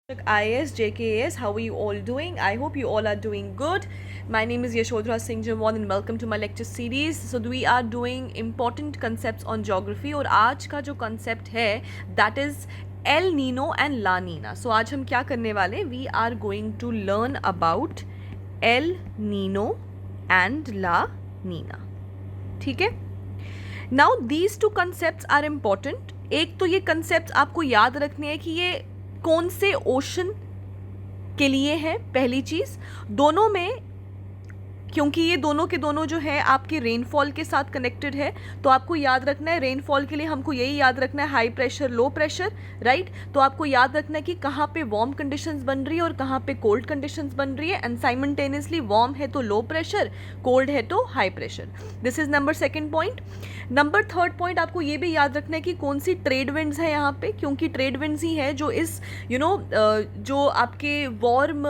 IAS, JKAS, how are you all doing? I hope you all are doing good. My name is Yashodhara Singh Jamwal and welcome to my lecture series. So we are doing important concepts on geography और आज का जो concept है that is El Nino and La Nina. So आज हम क्या करने वाले? We are going to learn about El Nino and La Nina. ठीक है? Now these two concepts are important. एक तो ये concepts आपको याद रखने हैं कि ये कौन से ओशन के लिए है, पहली चीज़। दोनों में, क्योंकि ये दोनों के दोनों जो है आपके रेनफॉल के साथ कनेक्टेड है, तो आपको याद रखना है रेनफॉल के लिए हमको यही याद रखना है high pressure low pressure, right. तो आपको याद रखना है कि कहाँ पे वार्म कंडीशंस बन रही है और कहाँ पे कोल्ड कंडीशंस बन रही है, एंड साइमल्टेनियसली वार्म है तो लो प्रेशर, कोल्ड है तो high pressure. This is number second point. Number third point आपको ये भी याद रखना है कि कौन सी ट्रेड विंड्स है यहाँ पे, क्योंकि ट्रेड विंड्स ही है जो इस जो आपके वार्म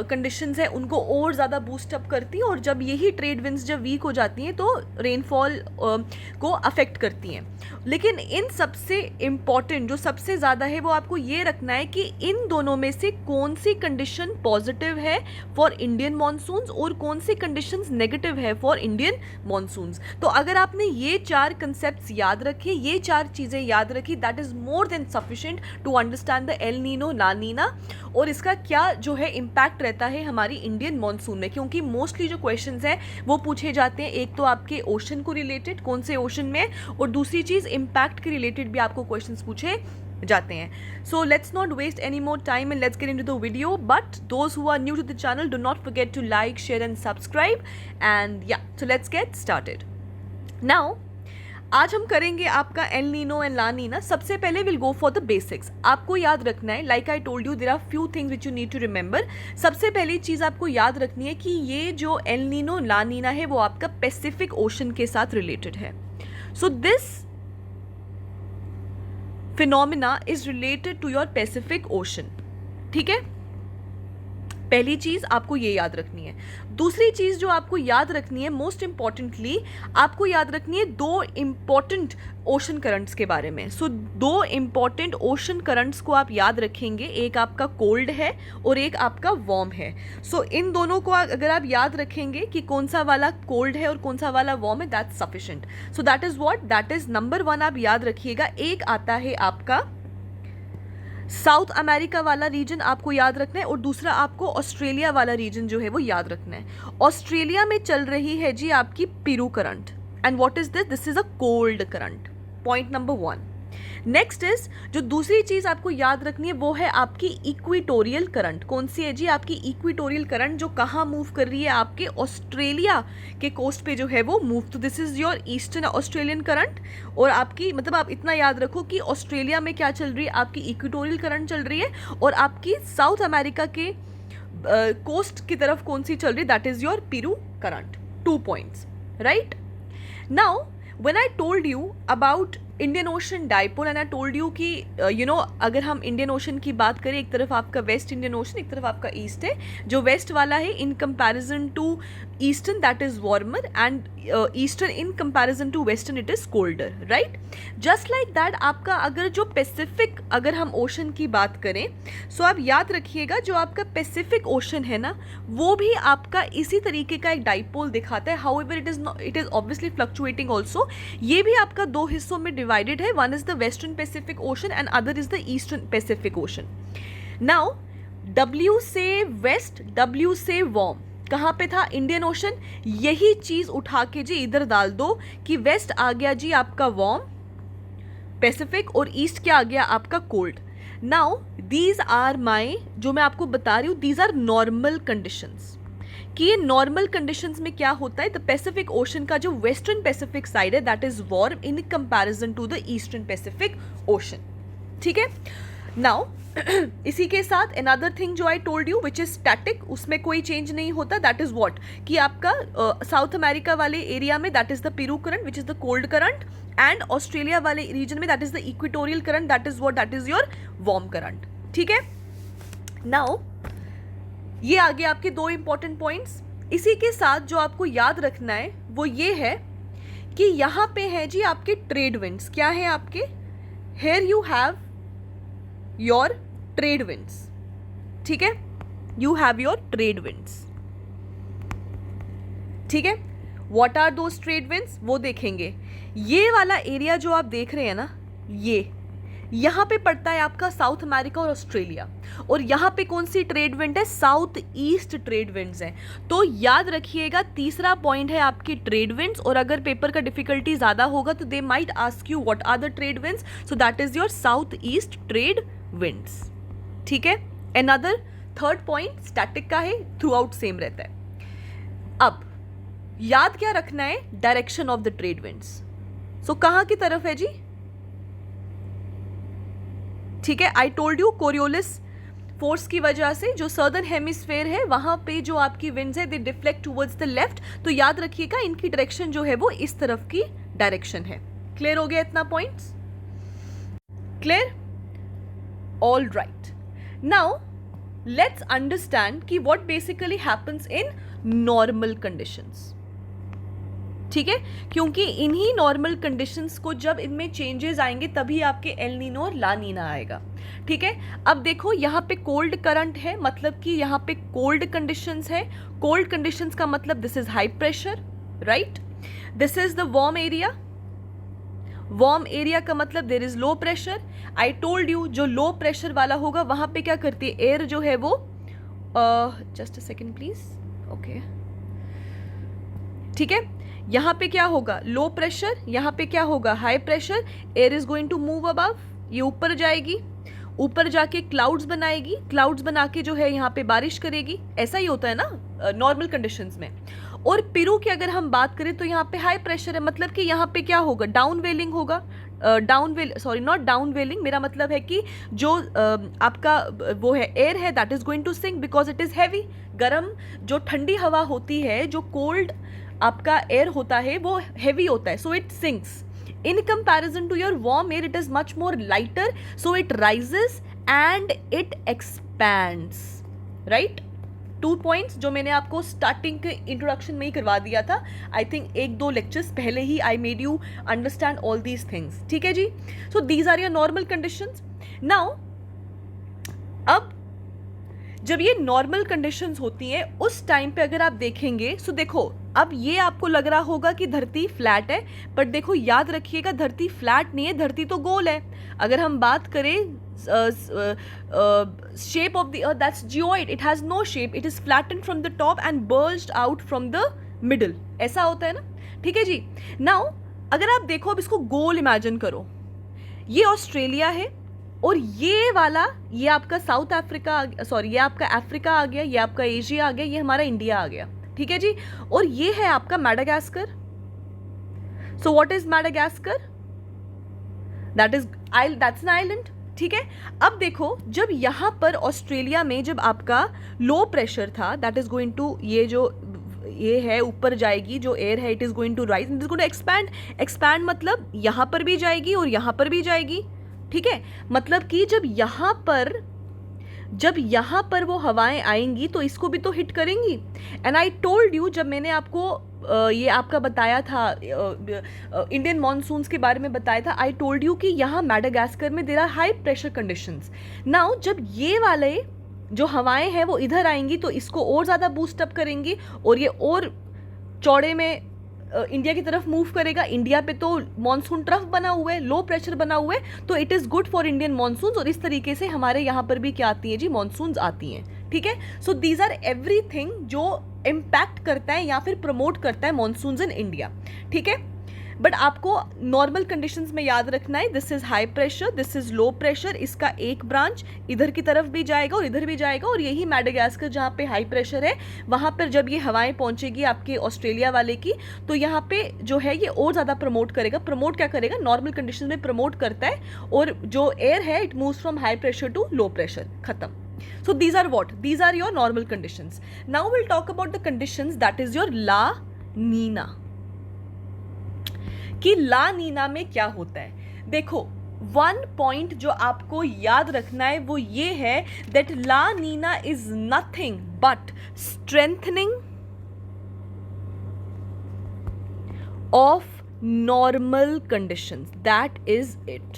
कंडीशंस है उनको और ज़्यादा बूस्टअप करती है, और जब यही ट्रेड विंड्स जब वीक हो जाती हैं तो रेनफॉल को अफेक्ट करती हैं। लेकिन इन सबसे इम्पॉर्टेंट जो सबसे ज़्यादा है वो आपको ये रखना है कि इन दोनों में से कौन सी कंडीशन पॉजिटिव है फॉर इंडियन मॉनसून्स और कौन सी कंडीशंस नेगेटिव है फॉर इंडियन मॉनसून्स। तो अगर आपने ये चार कंसेप्ट्स याद रखे, ये चार चीज़ें याद रखी, that is more than sufficient to understand the El Nino La Nina और इसका क्या जो है इम्पैक्ट रहता है हमारी इंडियन मॉनसून में। क्योंकि मोस्टली जो क्वेश्चंस हैं वो पूछे जाते हैं, एक तो आपके ओशन को रिलेटेड, कौन से ओशन में, और दूसरी चीज़ इम्पैक्ट के रिलेटेड भी आपको क्वेश्चंस पूछे जाते हैं। So let's not waste any more time and let's get into the video. But those who are new to the channel do not forget to like, share and subscribe, and yeah so let's get started. Now आज हम करेंगे आपका El Nino and La Nina. सबसे पहले will go for the basics. आपको याद रखना है, like I told you, there are few things which you need to remember. सबसे पहली चीज़ आपको याद रखनी है कि ये जो एल नीनो ला नीना है वो आपका पैसिफिक ओशन के साथ रिलेटेड है। So this phenomena is related to your Pacific Ocean. ठीक है, पहली चीज़ आपको ये याद रखनी है। दूसरी चीज़ जो आपको याद रखनी है, मोस्ट इंपॉर्टेंटली आपको याद रखनी है दो इंपॉर्टेंट ओशन करंट्स के बारे में। सो दो इंपॉर्टेंट ओशन करंट्स को आप याद रखेंगे, एक आपका कोल्ड है और एक आपका वार्म है। सो इन दोनों को अगर आप याद रखेंगे कि कौन सा वाला कोल्ड है और कौन सा वाला वार्म है, that's sufficient. So that is what, that is number one. आप याद रखिएगा, एक आता है आपका साउथ अमेरिका वाला रीजन आपको याद रखना है और दूसरा आपको ऑस्ट्रेलिया वाला रीजन जो है वो याद रखना है। ऑस्ट्रेलिया में चल रही है जी आपकी Peru current, and what is this, this is a cold current. Point number one. Next is, जो दूसरी चीज आपको याद रखनी है वो है आपकी इक्वेटोरियल करंट। कौन सी है जी, आपकी इक्वेटोरियल करंट जो कहाँ मूव कर रही है, आपके ऑस्ट्रेलिया के कोस्ट पे जो है वो मूव। तो this is your eastern Australian current, और आपकी मतलब आप इतना याद रखो कि ऑस्ट्रेलिया में क्या चल रही है, आपकी इक्वेटोरियल करंट चल रही है, और आपकी साउथ अमेरिका के कोस्ट की तरफ कौन सी चल रही है, that is your Peru current. 2 points, right. Now when I told you about Indian Ocean dipole and I told you कि अगर हम इंडियन ओशन की बात करें, एक तरफ आपका वेस्ट इंडियन ओशन, एक तरफ आपका ईस्ट है। जो वेस्ट वाला है in comparison to eastern that is warmer, and eastern in comparison to western it is colder, right. Just like that आपका अगर जो पैसिफिक, अगर हम ओशन की बात करें, सो आप याद रखिएगा जो आपका पैसिफिक ओशन है ना, वो भी आपका इसी तरीके का एक डाइपोल दिखाता है। However it is obviously fluctuating also. ये भी आपका दो हिस्सों में divided है, one is the western Pacific Ocean and other is the eastern Pacific Ocean. Now W से west, W से warm कहाँ पे था, इंडियन ओशन। यही चीज उठा के जी इधर डाल दो कि वेस्ट आ गया जी आपका वार्म पैसिफिक और ईस्ट क्या आ गया आपका cold. Now these are my, जो मैं आपको बता रही हूँ, दीज आर नॉर्मल कंडीशंस। कि ये नॉर्मल कंडीशंस में क्या होता है, द पैसिफिक ओशन का जो वेस्टर्न पैसिफिक साइड है that is warm in comparison to the eastern Pacific Ocean. ठीक है, नाउ इसी के साथ अनदर थिंग जो I told you which is static, उसमें कोई चेंज नहीं होता, दैट इज व्हाट, कि आपका साउथ अमेरिका वाले एरिया में that is the Peru current which is the cold current, and Australia वाले रीजन में that is the equatorial current, that is what, that is your warm current. ठीक है, now ये आगे आपके दो इंपॉर्टेंट पॉइंट्स। इसी के साथ जो आपको याद रखना है वो ये है कि यहाँ पे है जी आपके ट्रेड विंड्स। क्या है आपके, here you have your trade winds. ठीक है, you have your trade winds, ठीक है। What are those trade winds, वो देखेंगे। ये वाला एरिया जो आप देख रहे हैं ना, ये यहाँ पे पड़ता है आपका साउथ अमेरिका और ऑस्ट्रेलिया, और यहाँ पे कौन सी ट्रेड विंड है, साउथ ईस्ट ट्रेड विंड्स हैं। तो याद रखिएगा, तीसरा पॉइंट है आपकी ट्रेड विंड्स, और अगर पेपर का डिफिकल्टी ज़्यादा होगा तो they might ask you what are the trade winds, so that is your south east trade winds, ठीक है। अनदर थर्ड पॉइंट स्टैटिक का है, थ्रू आउट सेम रहता है। अब याद क्या रखना है, direction of the trade winds. So कहाँ की तरफ है जी, ठीक है। I told you Coriolis force की वजह से जो सर्दर्न हेमिस्फेयर है वहां पे जो आपकी विंड्स है दे डिफ्लेक्ट टुवर्ड्स द लेफ्ट, तो याद रखिएगा इनकी डायरेक्शन जो है वो इस तरफ की डायरेक्शन है। क्लियर हो गया इतना points, clear, all right. Now let's understand कि what basically happens in normal conditions, ठीक है, क्योंकि इन्हीं नॉर्मल कंडीशंस को जब इनमें चेंजेस आएंगे तभी आपके एल नीनो और ला नीना आएगा, ठीक है। अब देखो यहाँ पे कोल्ड करंट है, मतलब कि यहाँ पे कोल्ड कंडीशंस है। कोल्ड कंडीशंस का मतलब this is high pressure, right. This is the warm area, warm area का मतलब there is low pressure. I told you जो लो प्रेशर वाला होगा वहां पे क्या करती है, एयर जो है वो just a second please, okay, ठीक है। यहाँ पे क्या होगा, लो प्रेशर, यहाँ पे क्या होगा, high pressure. Air is going to move above, ये ऊपर जाएगी, ऊपर जाके क्लाउड्स बनाएगी, क्लाउड्स बना के जो है यहाँ पे बारिश करेगी। ऐसा ही होता है ना नॉर्मल कंडीशंस में। और पेरू की अगर हम बात करें तो यहाँ पे हाई प्रेशर है, मतलब कि यहाँ पे क्या होगा, डाउन वेलिंग होगा। नॉट डाउन वेलिंग, मेरा मतलब है कि जो आपका वो है एयर है that is going to sink because it is heavy. गर्म जो ठंडी हवा होती है, जो कोल्ड आपका एयर होता है वो हेवी होता है, so it sinks. In comparison to your warm air, it is much more lighter, so it rises and it expands, right? 2 points जो मैंने आपको स्टार्टिंग के इंट्रोडक्शन में ही करवा दिया था, आई थिंक 1-2 लेक्चर्स पहले ही I made you understand all these things, ठीक है जी। So these are your normal conditions. Now अब जब ये नॉर्मल कंडीशंस होती हैं उस टाइम पे अगर आप देखेंगे, सो देखो अब ये आपको लग रहा होगा कि धरती फ्लैट है, बट देखो याद रखिएगा धरती फ्लैट नहीं है, धरती तो गोल है। अगर हम बात करें shape of the earth, that's geoid, it has no shape, it is flattened from the top and burst out from the middle, ऐसा होता है ना, ठीक है जी। नाउ अगर आप देखो, अब इसको गोल इमेजिन करो, ये ऑस्ट्रेलिया है और ये वाला, ये आपका साउथ अफ्रीका, सॉरी ये आपका अफ्रीका आ गया, ये आपका एशिया आ गया, ये हमारा इंडिया आ गया, ठीक है जी। और ये है आपका Madagascar. So what is Madagascar, that's an island, ठीक है। अब देखो जब यहां पर ऑस्ट्रेलिया में जब आपका लो प्रेशर था, दैट इज गोइंग टू, ये जो ये है ऊपर जाएगी, जो एयर है it is going to rise, it is going to expand. Expand मतलब यहां पर भी जाएगी और यहां पर भी जाएगी, ठीक है। मतलब कि जब यहां पर वो हवाएं आएंगी तो इसको भी तो हिट करेंगी। एंड आई टोल्ड यू, जब मैंने आपको ये आपका बताया था इंडियन मॉनसून्स के बारे में बताया था, आई टोल्ड यू कि यहाँ मैडागास्कर में there are high pressure conditions. Now जब ये वाले जो हवाएं हैं वो इधर आएंगी तो इसको और ज़्यादा बूस्ट अप करेंगी और ये और चौड़े में इंडिया की तरफ मूव करेगा। इंडिया पे तो मॉनसून ट्रफ बना हुआ है, लो प्रेशर बना हुआ है, तो it is good for Indian monsoons. और इस तरीके से हमारे यहाँ पर भी क्या आती है जी, मॉनसून्स आती हैं, ठीक है। सो दीज आर एवरीथिंग जो इम्पैक्ट करता है या फिर प्रमोट करता है मॉनसून्स इन इंडिया, ठीक है। बट आपको नॉर्मल कंडीशंस में याद रखना है, this is high pressure, this is low pressure, इसका एक ब्रांच इधर की तरफ भी जाएगा और इधर भी जाएगा, और यही मैडागास्कर जहाँ पे हाई प्रेशर है वहाँ पर जब ये हवाएं पहुँचेगी आपके ऑस्ट्रेलिया वाले की, तो यहाँ पे जो है ये और ज़्यादा प्रमोट करेगा। प्रमोट क्या करेगा, नॉर्मल कंडीशन में प्रमोट करता है, और जो एयर है it moves from high pressure to low pressure, खत्म। So these are what? These are your normal conditions. Now we'll talk about the conditions that is your La Nina. कि ला नीना में क्या होता है। देखो 1 पॉइंट जो आपको याद रखना है वो ये है that La Nina is nothing but strengthening of normal conditions, that is it.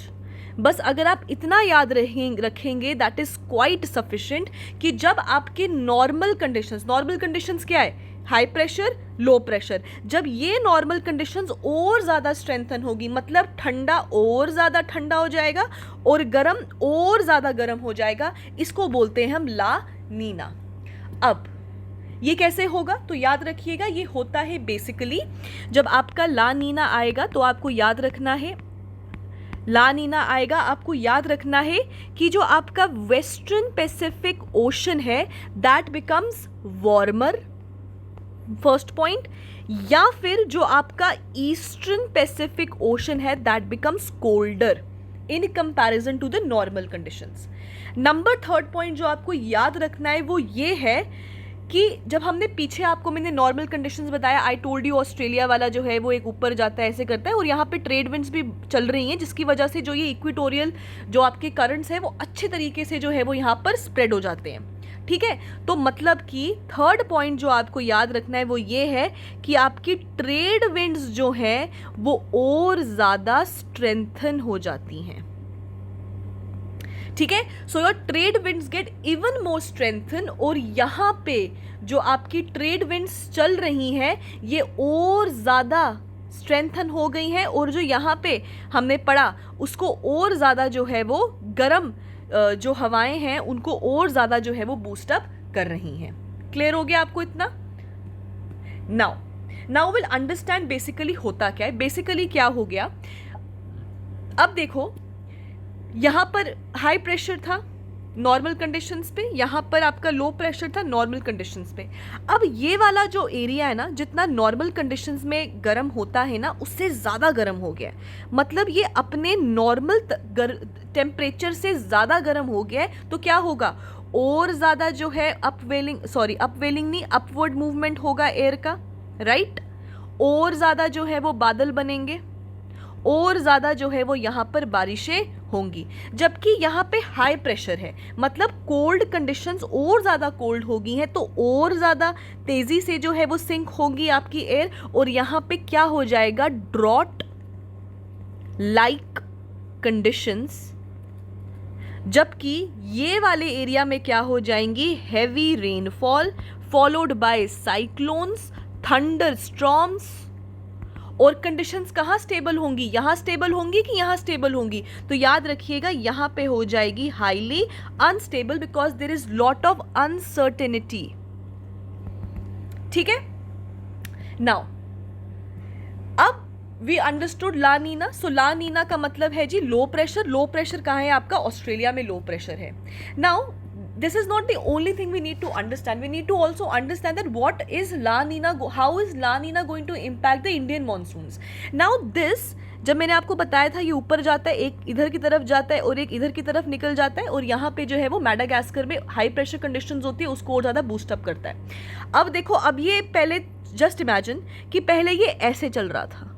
बस अगर आप इतना याद रखेंगे दैट इज क्वाइट सफिशिएंट कि जब आपके नॉर्मल कंडीशंस क्या है, हाई प्रेशर लो प्रेशर, जब ये नॉर्मल कंडीशंस और ज़्यादा स्ट्रेंथन होगी, मतलब ठंडा और ज़्यादा ठंडा हो जाएगा और गर्म और ज़्यादा गर्म हो जाएगा, इसको बोलते हैं हम ला नीना। अब ये कैसे होगा, तो याद रखिएगा ये होता है बेसिकली जब आपका ला नीना आएगा तो आपको याद रखना है, ला नीना आएगा आपको याद रखना है कि जो आपका वेस्टर्न पैसिफिक ओशन है that becomes warmer, first point, या फिर जो आपका ईस्टर्न पैसिफिक ओशन है that becomes colder in comparison to the normal conditions. Number third point जो आपको याद रखना है वो ये है कि जब हमने पीछे आपको मैंने नॉर्मल कंडीशंस बताया, आई टोल्ड यू ऑस्ट्रेलिया वाला जो है वो एक ऊपर जाता है, ऐसे करता है, और यहाँ पे ट्रेड विंड्स भी चल रही हैं जिसकी वजह से जो ये इक्वेटोरियल जो आपके करंट्स हैं वो अच्छे तरीके से जो है वो यहाँ पर स्प्रेड हो जाते हैं, ठीक है। तो मतलब कि थर्ड पॉइंट जो आपको याद रखना है वो ये है कि आपकी ट्रेड विंड्स जो है वो और ज़्यादा स्ट्रेंथन हो जाती हैं, ठीक है। So your trade winds get even more strengthen, और यहाँ पे जो आपकी ट्रेड विंड्स चल रही हैं ये और ज़्यादा स्ट्रेंथन हो गई हैं, और जो यहाँ पे हमने पढ़ा उसको और ज़्यादा जो है वो गर्म जो हवाएं हैं उनको और ज़्यादा जो है वो बूस्टअप कर रही हैं। क्लियर हो गया आपको इतना? नाउ विल अंडरस्टैंड बेसिकली होता क्या है। बेसिकली क्या हो गया, अब देखो यहाँ पर हाई प्रेशर था नॉर्मल कंडीशंस पे, यहाँ पर आपका लो प्रेशर था नॉर्मल कंडीशंस पे। अब ये वाला जो एरिया है ना, जितना नॉर्मल कंडीशंस में गर्म होता है ना उससे ज़्यादा गर्म हो गया है, मतलब ये अपने नॉर्मल टेम्परेचर से ज़्यादा गर्म हो गया है। तो क्या होगा, और ज़्यादा जो है अपवर्ड मूवमेंट होगा एयर का, राइट, और ज़्यादा जो है वो बादल बनेंगे, और ज़्यादा जो है वो यहाँ पर बारिशें होंगी। जबकि यहाँ पे हाई प्रेशर है, मतलब कोल्ड कंडीशंस और ज़्यादा कोल्ड होगी हैं, तो और ज़्यादा तेज़ी से जो है वो सिंक होगी आपकी एयर, और यहाँ पे क्या हो जाएगा, ड्रॉट लाइक कंडीशंस। जबकि ये वाले एरिया में क्या हो जाएंगी, heavy rainfall followed by cyclones, thunder storms. और कंडीशंस कहाँ स्टेबल होंगी, यहाँ स्टेबल होंगी कि यहाँ स्टेबल होंगी, तो याद रखिएगा यहाँ पे हो जाएगी highly unstable, because there is lot of uncertainty, ठीक है। नाउ अब we understood La Nina. So La Nina का मतलब है जी लो प्रेशर। लो प्रेशर कहाँ है आपका, ऑस्ट्रेलिया में लो प्रेशर है। Now this is not the only thing we need to understand. We need to also understand that what is La Nina, how is La Nina going to impact the Indian monsoons. Now this, जब मैंने आपको बताया था ये ऊपर जाता है, एक इधर की तरफ जाता है और एक इधर की तरफ निकल जाता है, और यहाँ पे जो है वो मैडागास्कर में हाई प्रेशर कंडीशंस होती है उसको और ज़्यादा बूस्टअप करता है। अब देखो, अब ये पहले जस्ट इमेजिन कि पहले ये ऐसे चल रहा था,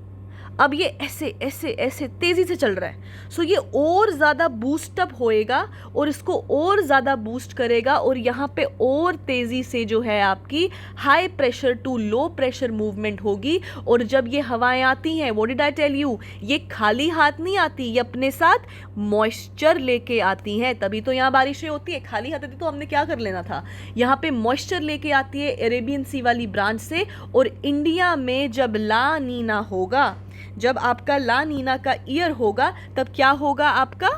अब ये ऐसे ऐसे ऐसे तेज़ी से चल रहा है। सो ये और ज़्यादा बूस्टअप होएगा और इसको और ज़्यादा बूस्ट करेगा, और यहाँ पे और तेज़ी से जो है आपकी high pressure to low pressure movement होगी। और जब ये हवाएं आती हैं, what did I tell you, ये खाली हाथ नहीं आती, ये अपने साथ मॉइस्चर लेके आती हैं, तभी तो यहाँ बारिशें होती है। खाली हाथ आती तो हमने क्या कर लेना था, यहाँ पे मॉइस्चर लेके आती है अरेबियन सी वाली ब्रांच से। और इंडिया में जब ला नीना होगा, जब आपका ला नीना का ईयर होगा, तब क्या होगा आपका,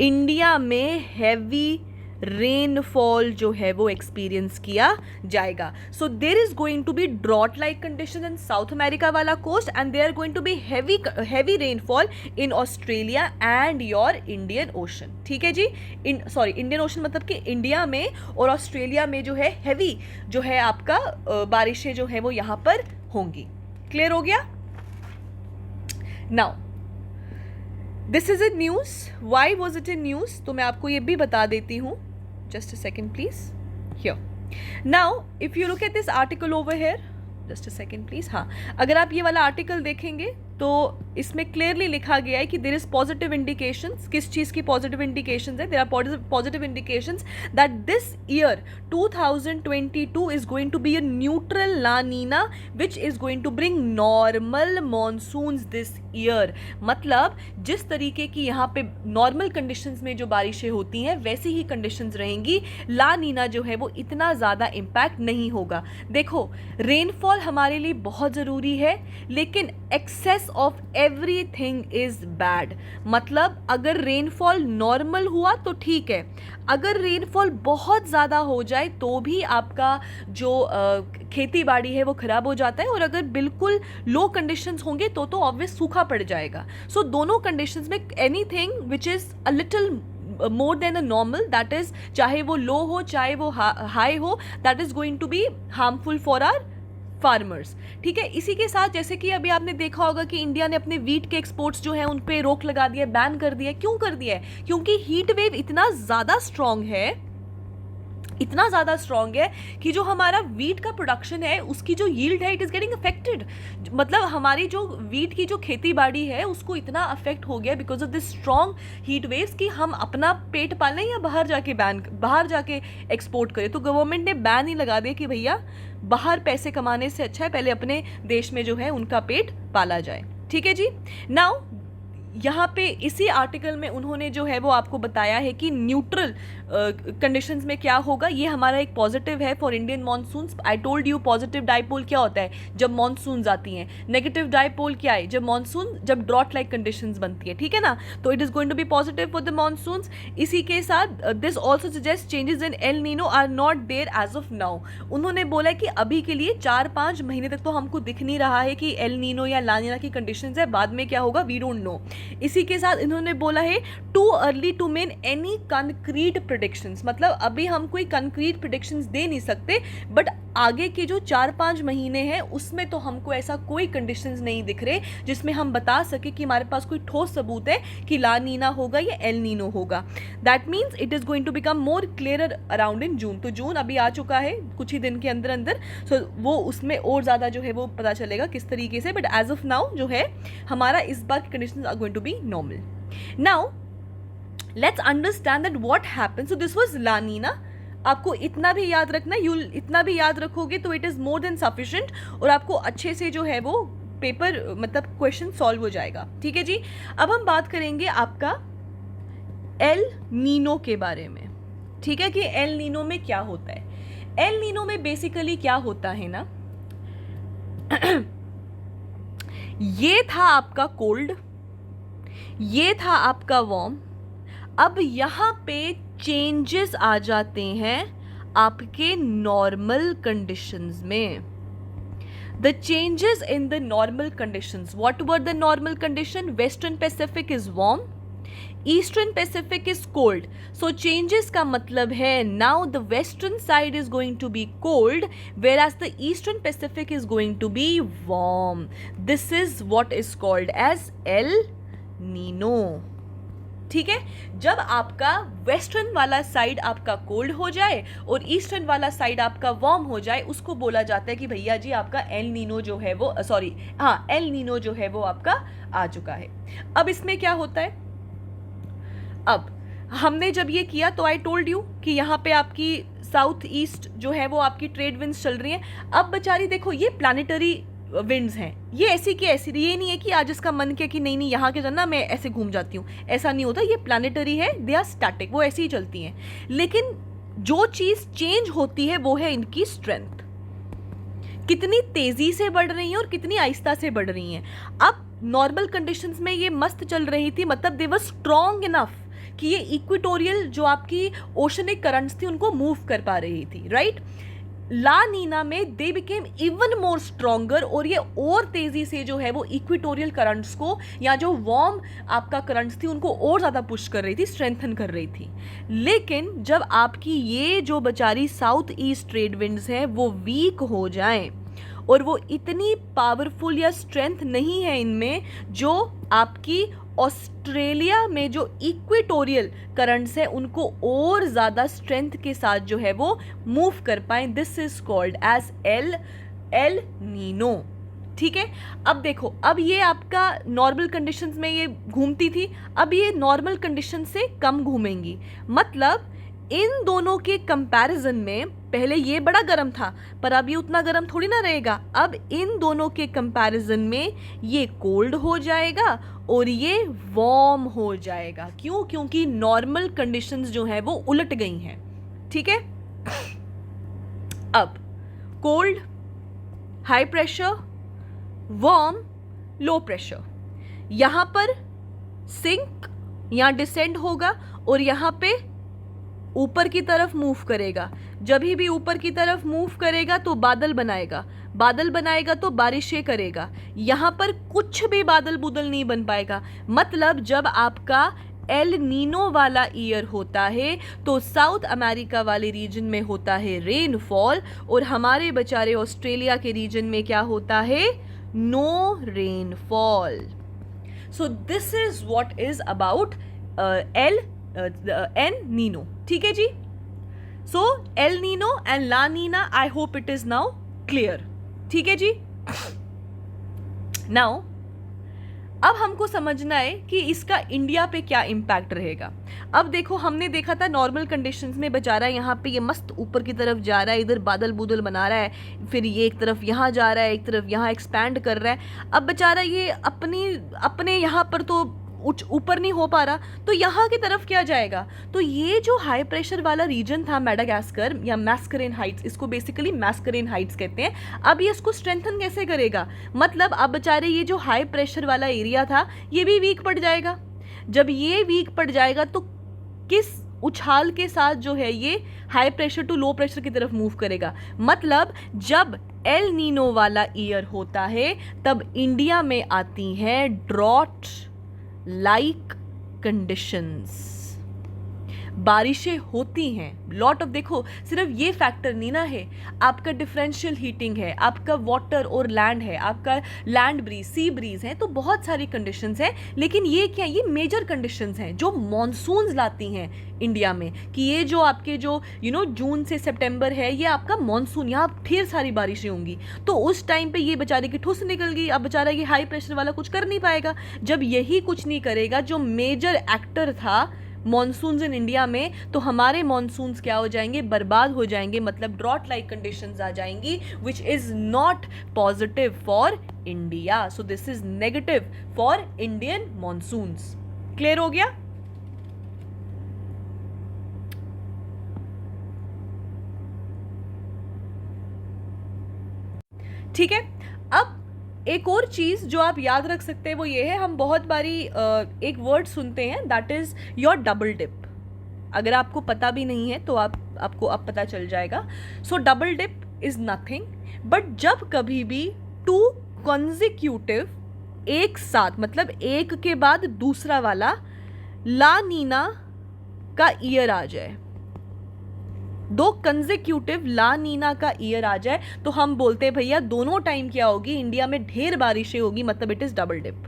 इंडिया में हैवी रेनफॉल जो है वो एक्सपीरियंस किया जाएगा। So there is going to be drought like condition in South America वाला coast, and there going to be heavy rainfall in Australia and your Indian ocean, ठीक है जी। इंडियन ओशन मतलब कि इंडिया में और ऑस्ट्रेलिया में जो है हैवी जो है आपका बारिशें जो है वो यहाँ पर होंगी। क्लियर हो गया? Now this is a news. Why was it A news, तो मैं आपको ये भी बता देती हूँ, just a second please. Here now if you look at this article over here, just a second please. हाँ, अगर आप ये वाला आर्टिकल देखेंगे तो इसमें क्लियरली लिखा गया है कि देयर इज पॉजिटिव इंडिकेशंस. किस चीज़ की पॉजिटिव इंडिकेशंस है? There are positive indications that this year 2022 is going to be a neutral La Nina which is going to bring normal monsoons this year. मतलब जिस तरीके की यहाँ पे नॉर्मल कंडीशंस में जो बारिशें होती हैं वैसी ही कंडीशंस रहेंगी. ला नीना जो है वो इतना ज़्यादा इम्पैक्ट नहीं होगा. देखो, रेनफॉल हमारे लिए बहुत ज़रूरी है, लेकिन excess of everything is bad. मतलब अगर रेनफॉल नॉर्मल हुआ तो ठीक है, अगर रेनफॉल बहुत ज़्यादा हो जाए तो भी आपका जो खेती बाड़ी है वो ख़राब हो जाता है, और अगर बिल्कुल लो कंडीशंस होंगे तो ऑब्वियस सूखा पड़ जाएगा. सो दोनों कंडीशंस में anything which is a little more than a normal, that is चाहे वो लो हो चाहे वो हाई हो, that is going to be harmful for our farmers. ठीक है. इसी के साथ जैसे कि अभी आपने देखा होगा कि इंडिया ने अपने वीट के एक्सपोर्ट्स जो है उन पे रोक लगा दिया, बैन कर दिया. क्यों कर दिया है? क्योंकि हीट वेव इतना ज़्यादा स्ट्रांग है, इतना ज़्यादा स्ट्रांग है कि जो हमारा वीट का प्रोडक्शन है उसकी जो यील्ड है इट इज़ गेटिंग अफेक्टेड. मतलब हमारी जो वीट की जो खेती बाड़ी है उसको इतना अफेक्ट हो गया because of this strong heat waves कि हम अपना पेट पालें या बाहर जाके एक्सपोर्ट करें. तो गवर्नमेंट ने बैन ही लगा दिया कि भैया बाहर पैसे कमाने से अच्छा है पहले अपने देश में जो है उनका पेट पाला जाए. ठीक है जी. नाउ यहाँ पे इसी आर्टिकल में उन्होंने जो है वो आपको बताया है कि न्यूट्रल कंडीशंस में क्या होगा. ये हमारा एक पॉजिटिव है for Indian monsoons. I told you positive dipole क्या होता है जब मानसून्स आती हैं. नेगेटिव डाइपोल क्या है? जब ड्रॉट लाइक कंडीशंस बनती है. ठीक है ना. तो it is going to be positive for the monsoons. इसी के साथ this also suggest changes in El Nino are not there as of now. उन्होंने बोला कि अभी के लिए 4-5 महीने तक तो हमको दिख नहीं रहा है कि एल नीनो या ला नीना की कंडीशंस है. बाद में क्या होगा वी डोंट नो. इसी के साथ इन्होंने बोला है too early to make any concrete predictions. मतलब अभी हम कोई कंक्रीट प्रेडिक्शंस दे नहीं सकते, बट आगे के जो 4-5 महीने हैं उसमें तो हमको ऐसा कोई कंडीशंस नहीं दिख रहे जिसमें हम बता सके कि हमारे पास कोई ठोस सबूत है कि ला नीना होगा या एल नीनो होगा. That means it is going to become more clear around in June. तो जून अभी आ चुका है कुछ ही दिन के अंदर अंदर. सो वो उसमें और ज़्यादा जो है वो पता चलेगा किस तरीके से. बट एज ऑफ नाउ जो है हमारा इस बार की conditions are going to be normal. Now let's understand that what happened. So this was La Nina. आपको इतना भी याद रखना, इतना भी याद रखोगे तो it is more than sufficient, और आपको अच्छे से जो है वो पेपर मतलब क्वेश्चन सॉल्व हो जाएगा. ठीक है जी. अब हम बात करेंगे आपका एल नीनो के बारे में. ठीक है कि एल नीनो में क्या होता है. एल नीनो में बेसिकली क्या होता है ना, ये था आपका कोल्ड, ये था आपका वार्म. अब यहाँ पे चेंजेस आ जाते हैं आपके नॉर्मल कंडीशंस में. The changes in the normal conditions. What were the normal condition? Western Pacific is warm, eastern Pacific is cold. So changes का मतलब है now the western side is going to be cold whereas the eastern Pacific is going to be warm. This is what is called as El Nino. ठीक है. जब आपका western वाला side आपका cold हो जाए और ईस्टर्न वाला साइड आपका वार्म हो जाए उसको बोला जाता है कि भैया जी आपका एल नीनो जो है वो एल नीनो जो है वो आपका आ चुका है. अब इसमें क्या होता है, अब हमने जब ये किया तो आई टोल्ड यू कि यहाँ पे आपकी साउथ ईस्ट जो है वो आपकी ट्रेड विंड्स चल रही हैं. अब बेचारी देखो ये प्लानिटरी विंड्स हैं, ये ऐसी की ऐसी, ये नहीं है कि आज इसका मन किया कि नहीं नहीं यहाँ के जाना मैं ऐसे घूम जाती हूँ, ऐसा नहीं होता. ये प्लानिटरी है, दे आर स्टैटिक, वो ऐसे ही चलती हैं. लेकिन जो चीज़ चेंज होती है वो है इनकी स्ट्रेंथ, कितनी तेज़ी से बढ़ रही है और कितनी आहिस्ता से बढ़ रही हैं. अब नॉर्मल कंडीशंस में ये मस्त चल रही थी, मतलब दे वर स्ट्रॉन्ग इनफ कि ये इक्वेटोरियल जो आपकी ओशनिक करंट्स थी उनको मूव कर पा रही थी. राइट. ला नीना में they became even more stronger, और ये और तेजी से जो है वो इक्वेटोरियल करंट्स को या जो वार्म आपका करंट्स थी उनको और ज़्यादा पुश कर रही थी, स्ट्रेंथन कर रही थी. लेकिन जब आपकी ये जो बेचारी साउथ ईस्ट ट्रेड विंड्स हैं वो वीक हो जाएं और वो इतनी पावरफुल या स्ट्रेंथ नहीं है इनमें जो आपकी ऑस्ट्रेलिया में जो इक्वेटोरियल करंट्स है उनको और ज़्यादा स्ट्रेंथ के साथ जो है वो मूव कर पाएँ, this is called as El Nino. ठीक है। अब देखो, अब ये आपका नॉर्मल कंडीशंस में ये घूमती थी, अब ये नॉर्मल कंडीशन से कम घूमेंगी। मतलब इन दोनों के कंपैरिजन में पहले ये बड़ा गर्म था, पर अब ये उतना गर्म थोड़ी ना रहेगा। अब इन दोनों के कंपैरिजन में ये कोल्ड हो जाएगा और ये वार्म हो जाएगा। क्यों? क्योंकि नॉर्मल कंडीशंस जो है वो उलट गई हैं। ठीक है। अब cold, high pressure, warm, low pressure, यहां पर सिंक या डिसेंड होगा और यहां पे ऊपर की तरफ मूव करेगा। जब भी ऊपर की तरफ मूव करेगा तो बादल बनाएगा, बादल बनाएगा तो बारिशें करेगा। यहां पर कुछ भी बादल बुदल नहीं बन पाएगा। मतलब जब आपका एल नीनो वाला ईयर होता है तो साउथ अमेरिका वाले रीजन में होता है रेनफॉल, और हमारे बेचारे ऑस्ट्रेलिया के रीजन में क्या होता है? No rainfall. So this is what is about El N Nino. ठीक है जी। So El Nino and La Nina, I hope it is now clear. ठीक है जी। नाउ अब हमको समझना है कि इसका इंडिया पे क्या इम्पैक्ट रहेगा। अब देखो, हमने देखा था नॉर्मल कंडीशंस में बेचारा यहाँ पे ये मस्त ऊपर की तरफ जा रहा है, इधर बादल बुदल बना रहा है, फिर ये एक तरफ यहाँ जा रहा है, एक तरफ यहाँ एक्सपैंड कर रहा है। अब बेचारा ये अपने यहाँ पर तो ऊपर नहीं हो पा रहा, तो यहाँ की तरफ क्या जाएगा? तो ये जो हाई प्रेशर वाला रीजन था मेडागास्कर या मैस्करेन हाइट्स, इसको बेसिकली मैस्करेन हाइट्स कहते हैं, अब ये इसको स्ट्रेंथन कैसे करेगा? मतलब अब बेचारे ये जो हाई प्रेशर वाला एरिया था ये भी वीक पड़ जाएगा। जब ये वीक पड़ जाएगा तो किस उछाल के साथ जो है ये high pressure to low pressure की तरफ मूव करेगा। मतलब जब एल नीनो वाला ईयर होता है तब इंडिया में आती हैं ड्रॉट लाइक कंडीशंस, बारिशें होती हैं। लॉट ऑफ, देखो सिर्फ ये फैक्टर नहीं ना है, आपका डिफरेंशियल हीटिंग है, आपका वाटर और लैंड है, आपका लैंड ब्रीज, सी ब्रीज है, तो बहुत सारी कंडीशंस हैं। लेकिन ये क्या, ये मेजर कंडीशंस हैं जो मॉनसून्स लाती हैं इंडिया में, कि ये जो आपके जो जून से सितंबर है ये आपका मॉनसून, यहाँ ढेर सारी बारिशें होंगी। तो उस टाइम पे ये बेचारे की ठुस निकल गई। अब बेचारा ये हाई प्रेशर वाला कुछ कर नहीं पाएगा। जब यही कुछ नहीं करेगा जो मेजर एक्टर था मॉनसून्स इन इंडिया में, तो हमारे मॉनसून्स क्या हो जाएंगे? बर्बाद हो जाएंगे। मतलब ड्रॉट लाइक कंडीशंस आ जाएंगी, which is not positive for India. So this is negative for Indian monsoons. Clear हो गया? ठीक है। अब एक और चीज जो आप याद रख सकते हैं वो ये है, हम बहुत बारी एक वर्ड सुनते हैं, that is your double dip. अगर आपको पता भी नहीं है तो आपको अब पता चल जाएगा। So double dip is nothing but जब कभी भी टू कॉन्जिक्यूटिव, एक साथ, मतलब एक के बाद दूसरा वाला ला नीना का ईयर आ जाए, दो कंसेक्यूटिव ला नीना का ईयर आ जाए, तो हम बोलते हैं भैया दोनों टाइम क्या होगी? इंडिया में ढेर बारिशें होगी, मतलब इट इज डबल डिप।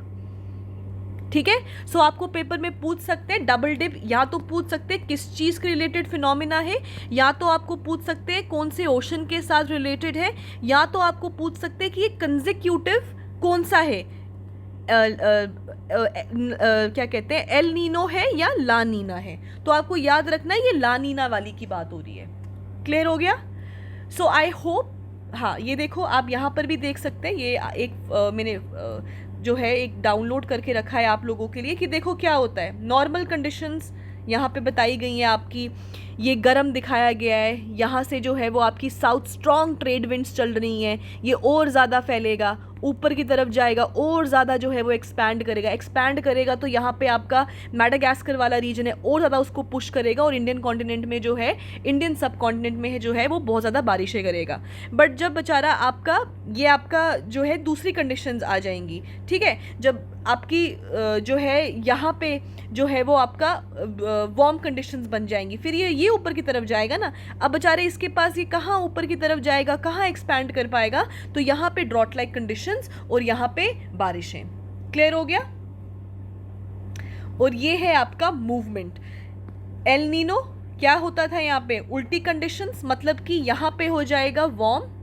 ठीक है। सो आपको पेपर में पूछ सकते हैं डबल डिप, या तो पूछ सकते हैं किस चीज के रिलेटेड फिनोमिना है, या तो आपको पूछ सकते हैं कौन से ओशन के साथ रिलेटेड है, या तो आपको पूछ सकते हैं कि ये कंसेक्यूटिव कौन सा है, क्या कहते हैं, एल नीनो है या ला नीना है। तो आपको याद रखना है ये ला नीना वाली की बात हो रही है। क्लियर हो गया? सो आई होप, हाँ ये देखो आप यहाँ पर भी देख सकते हैं, ये एक मैंने जो है एक डाउनलोड करके रखा है आप लोगों के लिए, कि देखो क्या होता है। नॉर्मल कंडीशंस यहाँ पे बताई गई हैं आपकी, ये गर्म दिखाया गया है। यहाँ से जो है वो आपकी साउथ स्ट्रॉन्ग ट्रेड विंड्स चल रही हैं, ये और ज़्यादा फैलेगा, ऊपर की तरफ जाएगा, और ज़्यादा जो है वो एक्सपैंड करेगा तो यहाँ पे आपका मैडागास्कर वाला रीजन है और ज़्यादा उसको पुश करेगा, और इंडियन कॉन्टिनेंट में जो है, इंडियन सब कॉन्टिनेंट में है जो है वो बहुत ज़्यादा बारिशें करेगा। बट जब बेचारा आपका जो है दूसरी कंडीशंस आ जाएंगी, ठीक है, जब आपकी जो है यहाँ पे जो है वो आपका वार्म कंडीशंस बन जाएंगी, फिर ये ऊपर की तरफ जाएगा ना। अब बेचारे इसके पास ये कहाँ ऊपर की तरफ जाएगा, कहाँ एक्सपैंड कर पाएगा? तो यहाँ पे ड्रॉट लाइक कंडीशंस और यहाँ पे बारिशें। क्लियर हो गया? और ये है आपका मूवमेंट। एल नीनो क्या होता था यहाँ पे? उल्टी कंडीशंस, मतलब कि यहाँ पे हो जाएगा वार्म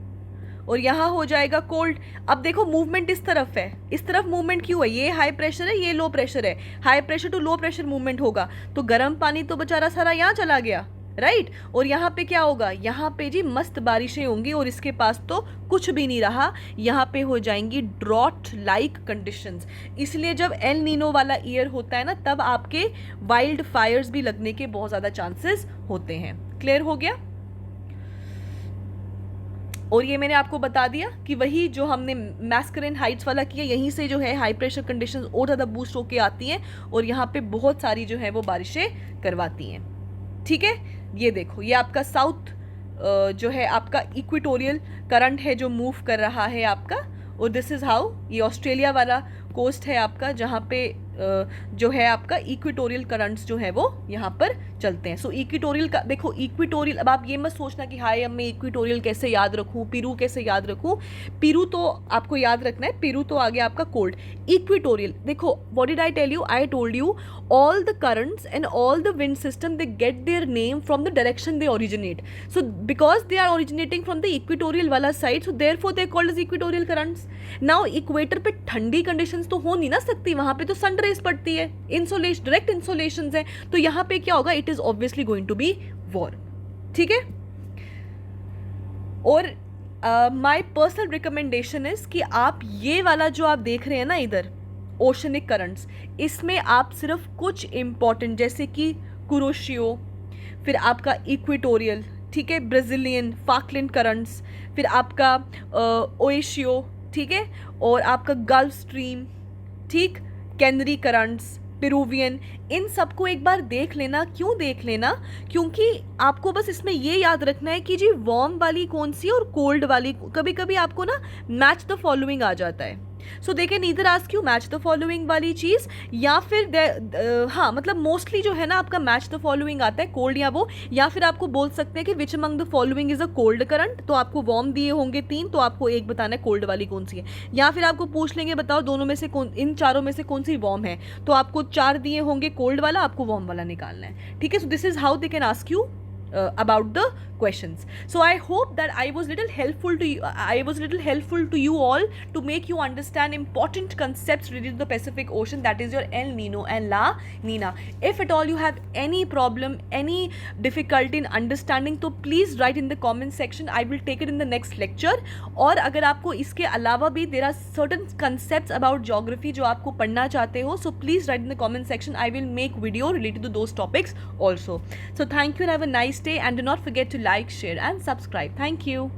और यहाँ हो जाएगा कोल्ड। अब देखो मूवमेंट इस तरफ है, इस तरफ मूवमेंट क्यों है, ये हाई प्रेशर है, ये लो प्रेशर है, high pressure to low pressure movement होगा, तो गर्म पानी तो बेचारा सारा यहाँ चला गया, राइट। और यहाँ पे क्या होगा, यहाँ पे जी मस्त बारिशें होंगी और इसके पास तो कुछ भी नहीं रहा, यहाँ पे हो जाएंगी ड्रॉट लाइक कंडीशंस। इसलिए जब एल नीनो वाला ईयर होता है ना, तब आपके वाइल्ड फायर्स भी लगने के बहुत ज़्यादा चांसेस होते हैं। क्लियर हो गया। और ये मैंने आपको बता दिया कि वही जो हमने मैस्करेन हाइट्स वाला किया, यहीं से जो है हाई प्रेशर कंडीशंस और ज़्यादा बूस्ट होके आती हैं और यहाँ पे बहुत सारी जो है वो बारिशें करवाती हैं। ठीक है, ये देखो, ये आपका साउथ जो है आपका इक्वेटोरियल करंट है जो मूव कर रहा है आपका, और दिस इज़ हाउ, ये ऑस्ट्रेलिया वाला कोस्ट है आपका, जहाँ पे जो है आपका इक्वेटोरियल करंट्स जो है वो यहाँ पर चलते हैं। सो इक्वेटोरियल का देखो, इक्वेटोरियल, अब आप ये मत सोचना कि हाय अब मैं इक्वेटोरियल कैसे याद रखूँ, पेरू कैसे याद रखूँ। पेरू तो आपको याद रखना है, पेरू तो आ गया आपका कोल्ड। इक्वेटोरियल देखो, what did I tell you, I told you all the currents and all the wind system, they get their name from the direction they originate. So because they are originating from the equatorial वाला side, so therefore they are called as equatorial currents. Now equator पे ठंडी conditions तो हो नहीं ना सकती, वहाँ पे तो sun rays पड़ती है, insolation, direct insolations है, तो यहाँ पे क्या होगा, it is obviously going to be warm. ठीक है। और my personal recommendation is कि आप ये वाला जो आप देख रहे हैं ना इधर, ओशनिक करंट्स, इसमें आप सिर्फ कुछ इंपॉर्टेंट जैसे कि कुरोशियो, फिर आपका इक्वेटोरियल, ठीक है, ब्राज़ीलियन फाकलैंड करंट्स, फिर आपका ओएशियो, ठीक है, और आपका गल्फ स्ट्रीम, ठीक, कैनरी करंट्स, पेरूवियन, इन सबको एक बार देख लेना। क्यों देख लेना, क्योंकि आपको बस इसमें ये याद रखना है कि जी वार्म वाली कौन सी और कोल्ड वाली, कभी कभी आपको ना मैच द फॉलोइंग आ जाता है। So they can either ask you match the following वाली चीज़, या फिर हाँ मतलब मोस्टली जो है ना आपका मैच द फॉलोइंग आता है, कोल्ड या वो, या फिर आपको बोल सकते हैं कि which among the following is a cold current, तो आपको वार्म दिए होंगे 3, तो आपको एक बताना है कोल्ड वाली कौन सी है, या फिर आपको पूछ लेंगे बताओ दोनों में से कौन, इन चारों में से कौन सी वार्म है, तो आपको 4 दिए होंगे कोल्ड वाला, आपको वार्म वाला निकालना है। ठीक है, so this is how they can ask you about the questions. So I hope that I was little helpful to you all to make you understand important concepts related to the Pacific Ocean, that is your El Nino and La Nina. If at all you have any problem, any difficulty in understanding, तो please write in the comment section. I will take it in the next lecture. और अगर आपको इसके अलावा भी there are certain concepts about geography जो आपको पढ़ना चाहते हो, so please write in the comment section. I will make video related to those topics also. So thank you and have a nice day, and do not forget to like, share and subscribe. Thank you.